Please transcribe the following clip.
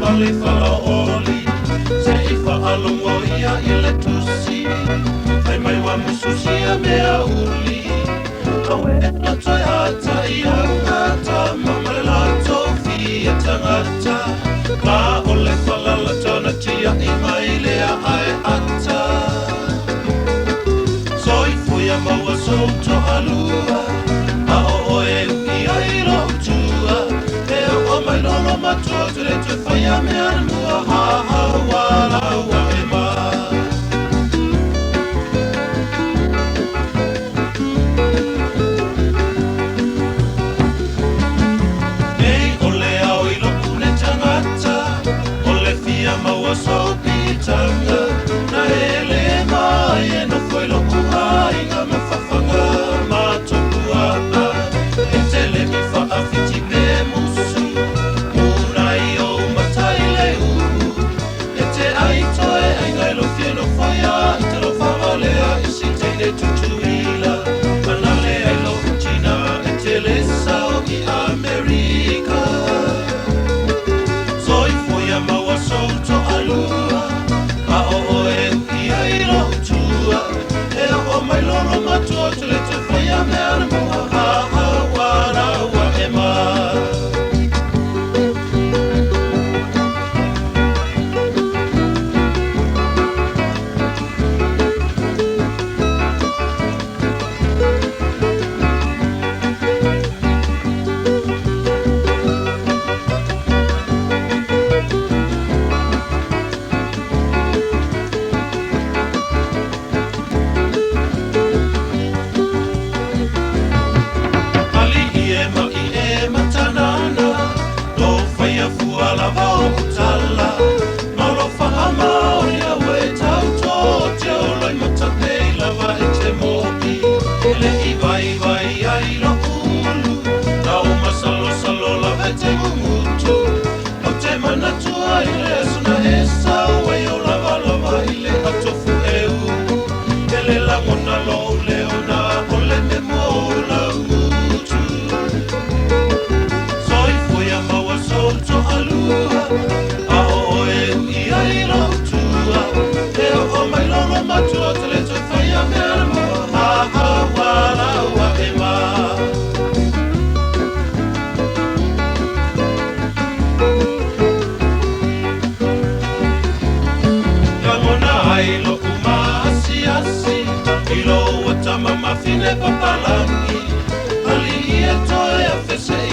pale whalaoli, se I whaalongo ia I le tusi, ai mai wa mususia mea uli, awe e natoi ata I angata, mamare lato fi e tangata, ka ole whalala tana tia I mai lea ai ata. Soi fuia maua souto alua, a o oe uki ai rotua, e o mai lolo matua te le te whaia me ana mua ha ha wala wa e ma. Nei ole au I lopu ne tangata, ole fia maua so pitanga, na ele mai e no foi lopu ai ngā mawhawhanga mātopua a, e tele mi whaafiti pe musu, murai o matai leu, e te aitoe ai ngai lo fie no whaia, I te lo whawalea I si teine tutuila, manale ai lo China, e tele sao I Amerika. Soi fuia maua souto alua, a o oe uki ai rotua, e o mai lolo matua te le te whaia me ana mua ha ha wara wa e ma. Mama fine papalangi, ali e toe a fese